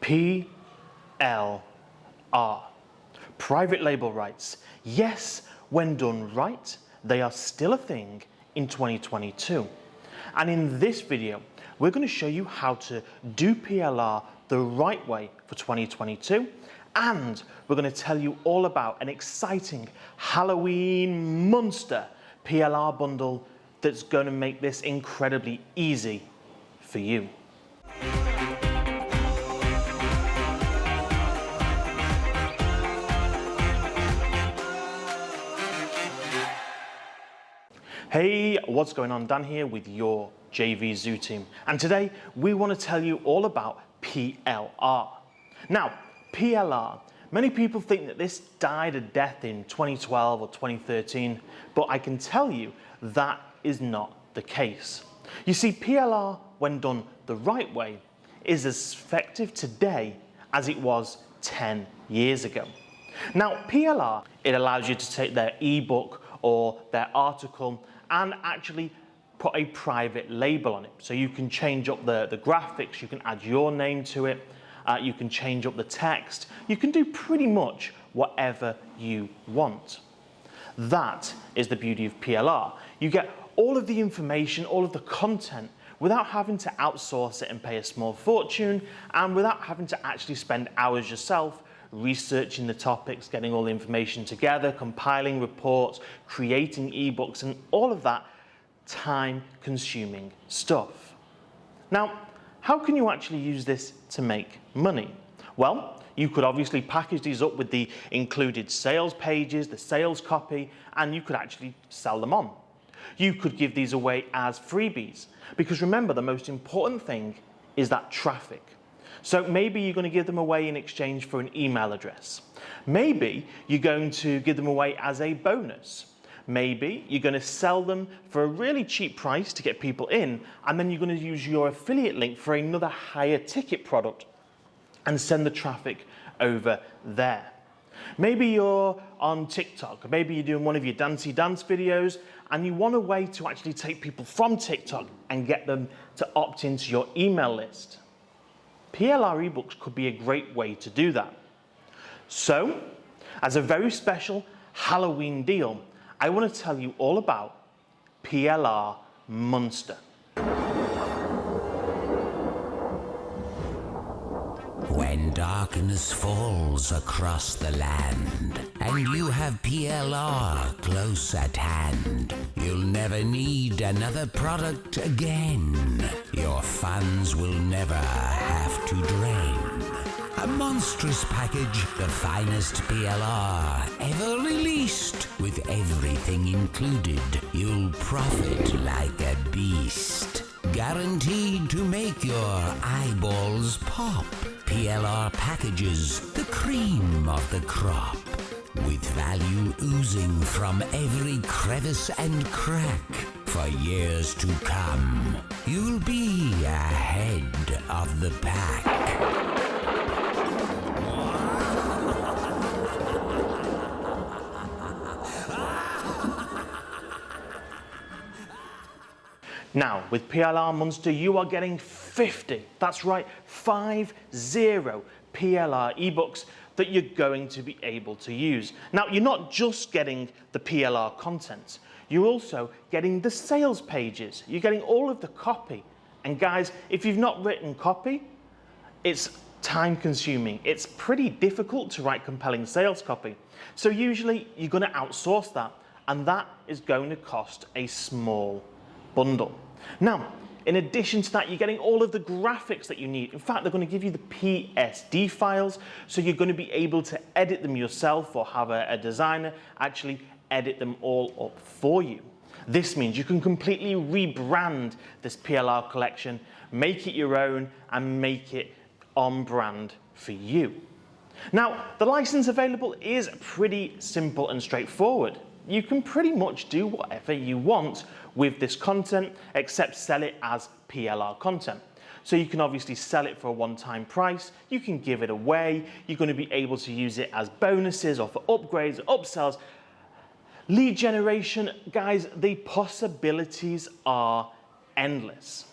PLR, private label rights. Yes, when done right, they are still a thing in 2022. And in this video, we're going to show you how to do PLR the right way for 2022. And we're going to tell you all about an exciting Halloween monster PLR bundle that's going to make this incredibly easy for you. Hey, what's going on? Dan here with your JVZoo team. And today we want to tell you all about PLR. Now, PLR, many people think that this died a death in 2012 or 2013, but I can tell you that is not the case. You see, PLR, when done the right way, is as effective today as it was 10 years ago. Now, PLR, it allows you to take their ebook or their article and actually put a private label on it. So you can change up the graphics, you can add your name to it, you can change up the text, you can do pretty much whatever you want. That is the beauty of PLR. You get all of the information, all of the content, without having to outsource it and pay a small fortune, and without having to actually spend hours yourself researching the topics, getting all the information together, compiling reports, creating ebooks, and all of that time-consuming stuff. Now, how can you actually use this to make money? Well, you could obviously package these up with the included sales pages, the sales copy, and you could actually sell them on. You could give these away as freebies, because remember, the most important thing is that traffic. So maybe you're going to give them away in exchange for an email address. Maybe you're going to give them away as a bonus. Maybe you're going to sell them for a really cheap price to get people in, and then you're going to use your affiliate link for another higher ticket product and send the traffic over there. Maybe you're on TikTok, or maybe you're doing one of your dancey dance videos, and you want a way to actually take people from TikTok and get them to opt into your email list. PLR ebooks could be a great way to do that. So, as a very special Halloween deal, I want to tell you all about PLR Monster. When darkness falls across the land and you have PLR close at hand, you'll never need another product again. Your funds will never have to drain. A monstrous package, the finest PLR ever released. With everything included, you'll profit like a beast. Guaranteed to make your eyeballs pop. PLR Packages, the cream of the crop. With value oozing from every crevice and crack. For years to come, you'll be ahead of the pack. Now, with PLR Monster, you are getting 50, that's right, 50 PLR ebooks that you're going to be able to use. Now, you're not just getting the PLR content, you're also getting the sales pages, you're getting all of the copy. And guys, if you've not written copy, it's time consuming. It's pretty difficult to write compelling sales copy. So usually you're going to outsource that, and that is going to cost a small bundle. Now, in addition to that, you're getting all of the graphics that you need. In fact, they're going to give you the PSD files, so you're going to be able to edit them yourself or have a designer actually edit them all up for you. This means you can completely rebrand this PLR collection, make it your own, and make it on brand for you. Now, the license available is pretty simple and straightforward. You can pretty much do whatever you want with this content, except sell it as PLR content. So you can obviously sell it for a one-time price, you can give it away, you're going to be able to use it as bonuses or for upgrades, upsells, lead generation. Guys, the possibilities are endless.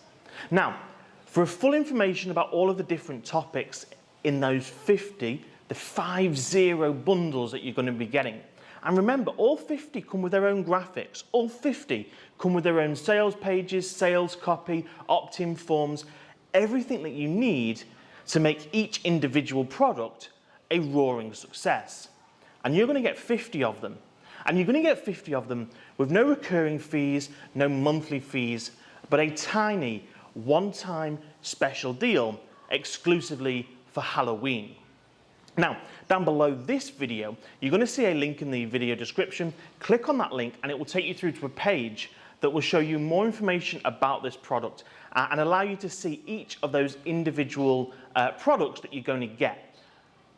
Now, for full information about all of the different topics in those 50, the 50 bundles that you're going to be getting. And remember, all 50 come with their own graphics. All 50 come with their own sales pages, sales copy, opt-in forms, everything that you need to make each individual product a roaring success. And you're going to get 50 of them. And you're going to get 50 of them with no recurring fees, no monthly fees, but a tiny one-time special deal exclusively for Halloween. Now, down below this video, you're going to see a link in the video description. Click on that link and it will take you through to a page that will show you more information about this product and allow you to see each of those individual products that you're going to get.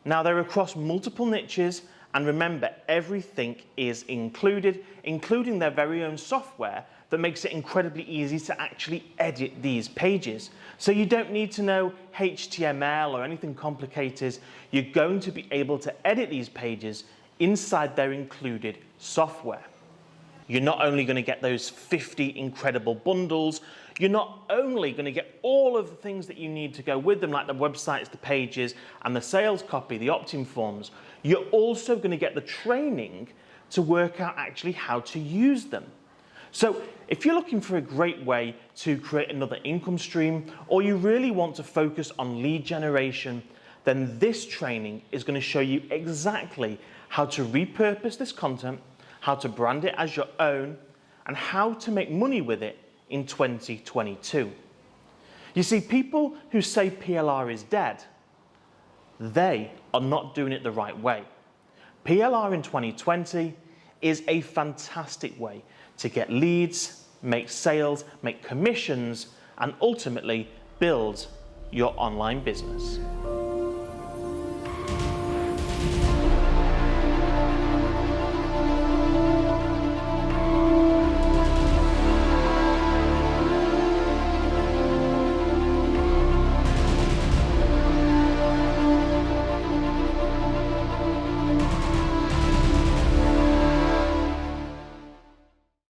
Now, they're across multiple niches, and remember, everything is included, including their very own software that makes it incredibly easy to actually edit these pages. So you don't need to know HTML or anything complicated. You're going to be able to edit these pages inside their included software. You're not only going to get those 50 incredible bundles, you're not only going to get all of the things that you need to go with them, like the websites, the pages, and the sales copy, the opt-in forms, you're also going to get the training to work out actually how to use them. So if you're looking for a great way to create another income stream, or you really want to focus on lead generation, then this training is going to show you exactly how to repurpose this content, how to brand it as your own, and how to make money with it in 2022. You see, people who say PLR is dead, they are not doing it the right way. PLR in 2020 is a fantastic way to get leads, make sales, make commissions, and ultimately build your online business.